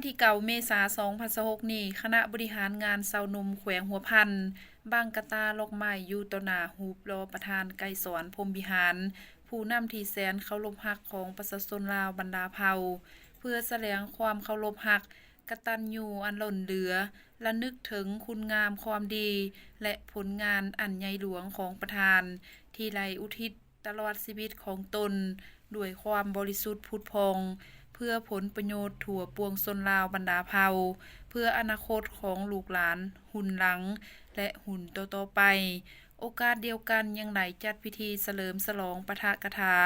ที่9 เมษายน 2026นี้คณะบริหารงานเซาหนุ่มแขวงหัวพันบางกะตาลอกไม้อยู่ต่อหน้ารูปหล่อประธานไกรสอนพรหมวิหาร ผู้นำที่แสนเคารพรักของประชาชนลาวบรรดาเผ่า เพื่อแสดงความเคารพรัก กตัญญูอันล้นเหลือและนึกถึงคุณงามความดี และผลงานอันใหญ่หลวงของประธาน ที่ได้อุทิศตลอดชีวิตของตนด้วยความบริสุทธิ์ผุดพอง เพื่อผลประโยชน์ทั่วปวงชนลาวบรรดาเผ่า เพื่ออนาคตของลูกหลานหุ่นหลัง และหุ่นต่อๆไป โอกาสเดียวกันยังได้จัดพิธีเฉลิมฉลองปาฐกถา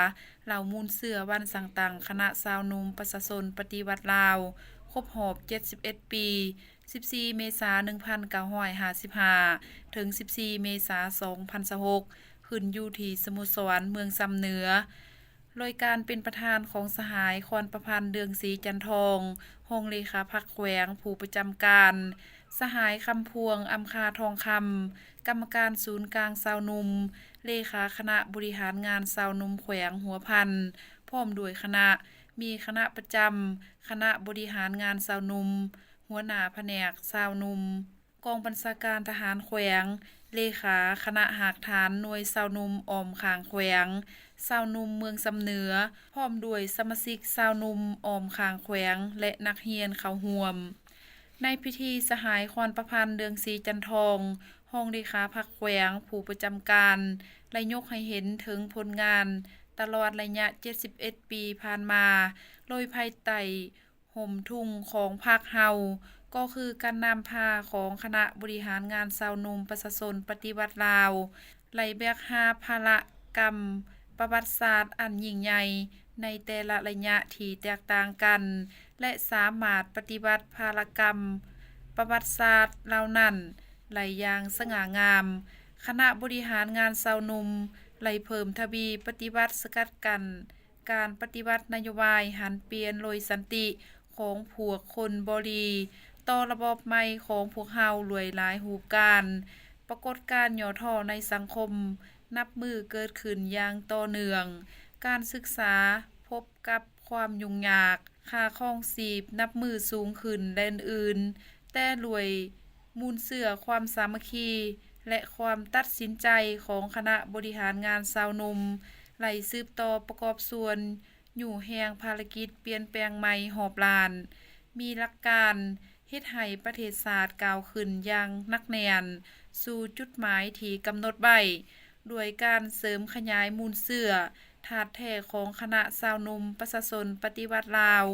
เหล่ามูลเสือวันสังตังคณะชาวหนุ่มประชาชนปฏิวัติลาว ครบรอบ 71 ปี 14 เมษายน 1955 ถึง 14 เมษายน 2026 ขึ้นอยู่ที่สมุทรสวรรค์เมืองซำเหนือ โดยการเป็นประธานของสหายคอนประพันธ์เดืองศรีจันทองรองเลขาพรรคแขวงผู้ประจำการ สหายคำพวงอำคาทองคำกรรมการศูนย์กลางชาวหนุ่ม เลขาคณะบริหารงานชาวหนุ่มแขวงหัวพันพร้อมด้วยคณะ มีคณะประจำ คณะบริหารงานชาวหนุ่ม หัวหน้าแผนกชาวหนุ่ม กองบัญชาการทหารแขวง เลขาคณะหากฐานหน่วยชาวหนุ่มอ้อมข้างแขวงชาวหนุ่มเมืองซำเหนือ พร้อมด้วยสมาชิกชาวหนุ่มอ้อมข้างแขวง และนักเรียนเข้าร่วม ในพิธีสหายคอนประพันธ์เดืองศรีจันทองรองเลขาพรรคแขวงผู้ประจำการและยกให้เห็นถึงผลงานตลอดระยะ 71 ปีผ่านมา โดยภายใต้ห่มทุ่งของพรรคเฮา ก็คือการนำพาของคณะบริหารงานชาวหนุ่มประชาชนปฏิวัติลาวไล่แบกหาภารกรรมประวัติศาสตร์อันยิ่งใหญ่ในแต่ละระยะที่แตกต่างกัน และสามารถปฏิบัติภารกรรมประวัติศาสตร์เหล่านั้นไหลอย่างสง่างาม คณะบริหารงานชาวหนุ่มไหลเพิ่มทวีปฏิบัติสกัดกั้นการปฏิวัตินโยบายหันเปลี่ยนโดยสันติของพวกคนบ่ดีต่อระบอบใหม่ของพวกเฮาหลวยหลายรูปการ ปรากฏการณ์ย่อท้อในสังคมนับมือเกิดขึ้นอย่างต่อเนื่อง การศึกษาพบกับความยุ่งยาก ค่าครองชีพนับมือสูงขึ้นและอื่นๆแต่ด้วยมูลเชื่อความสามัคคี และความตัดสินใจของคณะบริหารงานชาวหนุ่มไหลสืบต่อประกอบส่วนอยู่แห่งภารกิจเปลี่ยนแปลงใหม่หอบล้าน มีหลักการเฮ็ดให้ประเทศชาติก้าวขึ้นอย่างหนักแน่นสู่จุดหมายที่กำหนดไว้ด้วยการเสริมขยายมูลเชื่อธาตุแท้ของคณะชาวหนุ่มประชาชนปฏิวัติลาว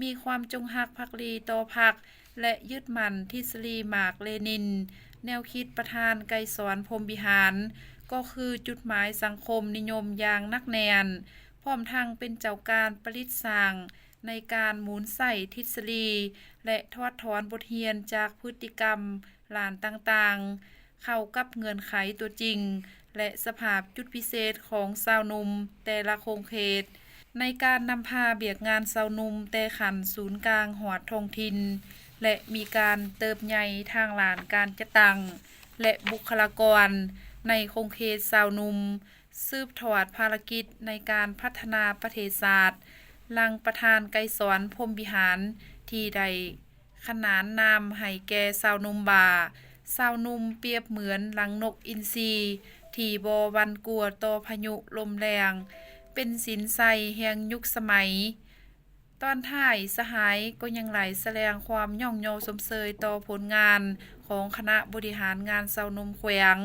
มีความจงรักภักดีต่อพรรคและยึดมั่นทฤษฎีมาร์กเลนิน แนวคิดประธานไกรสอนพรหมวิหาร ก็คือจุดหมายสังคมนิยมอย่างหนักแน่น พร้อมทั้งเป็นเจ้าการประดิษฐ์สร้างในการหมุนใส่ทฤษฎีและทอดถอนบทเรียนจากพฤติกรรมหลานต่างๆ เข้ากับเงื่อนไขตัวจริง และสภาพจุดพิเศษของชาวหนุ่มแต่ละโครงเขต ในการนำพาเบียกงานชาวหนุ่มแต่ขันศูนย์กลางหอดท้องถิ่น และมีการเติบใหญ่ทางหลานการจัดตั้งและบุคลากรในโครงเขตชาวหนุ่มสืบทอดภารกิจในการพัฒนาประเทศชาติหลังประธานไกรสอนพรหมวิหารที่ได้ขนานนามให้แก่ชาวหนุ่มบ่าชาวหนุ่มเปรียบเหมือนหลังนกอินทรีที่บ่หวั่นกลัวต่อพายุลมแรงเป็นสินไสแห่งยุคสมัย ตอนท้ายสหายก็ยังไหลแสดงความย่องโยสมเสยต่อผลงานของคณะบริหารงานชาวหนุ่มแขวง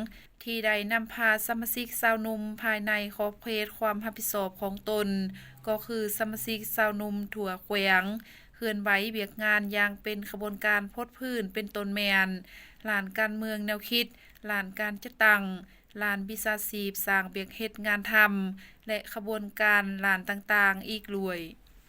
ที่ได้นำพาสมาชิกชาวหนุ่มภายในขอบเขตความรับผิดชอบของตน ก็คือสมาชิกชาวหนุ่มทั่วแขวงเคลื่อนไหวเบียกงานอย่างเป็นขบวนการพดพื้นเป็นต้นแมนลานการเมืองแนวคิดลานการจัดตั้งลานวิชาชีพสร้างเบียกเฮ็ดงานทำและขบวนการลานต่างๆอีกด้วย